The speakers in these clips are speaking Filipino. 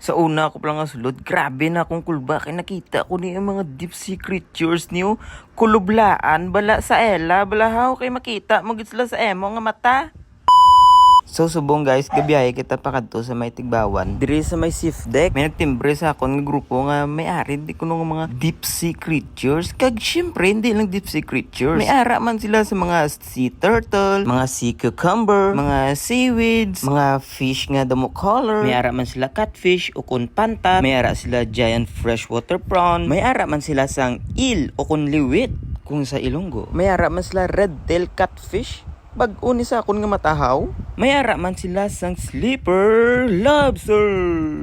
Sa una ako pala nga sulod, grabe na akong kulba. Kaya nakita ko niya mga deep sea creatures niyo. Kulublaan, bala sa ela, balahaw kay makita. Magit sila sa emo nga mata. So subong guys, gabiyahe kita pa kadto sa may Tigbawan. Diri sa may safe deck, may nagtimbre sa akong nga grupo nga may-ari di kuno nga mga deep sea creatures. Kag syempre hindi lang deep sea creatures. May ara man sila sa mga sea turtle, mga sea cucumber, mga seaweeds, mga fish nga damo color. May ara man sila catfish o kun pantat. May ara sila giant freshwater prawn. May ara man sila sang eel o kun liwit kung sa Ilonggo. May ara man sila red tail catfish. Bag-o ni sa akon nga matahaw, may ara man sila sang sleeper lobster.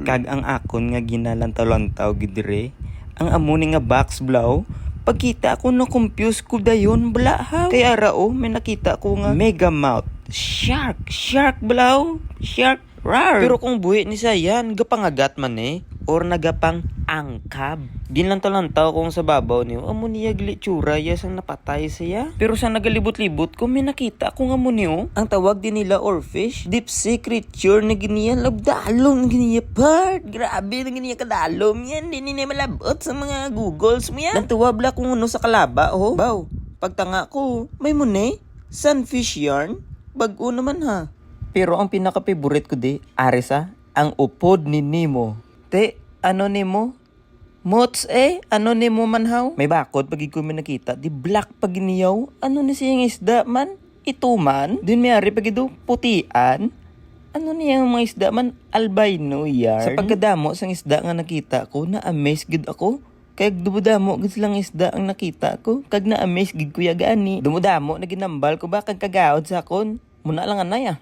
Kag ang akon nga ginalantaw-lantaw gidire, ang amuni nga box blow, pagkita ako na confuse ko dayon blahaw. Kaya ara may nakita ko nga mega mouth shark blow, shark rar. Pero kung buhi ni sayan, gapangagat man or nagapang angkab. Ginlantaw-lantaw kong sa babaw niyo, amo niya glitsura yasang napatay siya. Pero sa nagalibot-libot ko, may nakita ko nga mo niyo. Ang tawag din nila oarfish, deep sea creature na giniya labdalom, giniya part. Grabe na giniya kadalom yan. Di niya malabot sa mga googles mo yan. Nantuwabla kung ano sa kalaba, Baw, pagtanga ko, may mune, sunfish yarn. Bago naman ha. Pero ang pinaka-favorite ko Arisa, ang upod ni Nemo. Ano Nemo? Mots ano Nemo manhaw? May bakod pag ko may nakita, di black pag iniyaw. Ano ni siyang isda man? Ito man? Din may ari pag putian? Ano niya mga isda man? Albino yarn? Sa pagkadamo sang isda nga nakita ko, na-amaze gid ako. Kaya dumudamo gid silang isda ang nakita ko. Kag na-amaze gid kuya gani. Dumudamo na ginambal ko ba kag kagaod sa akon. Muna lang anay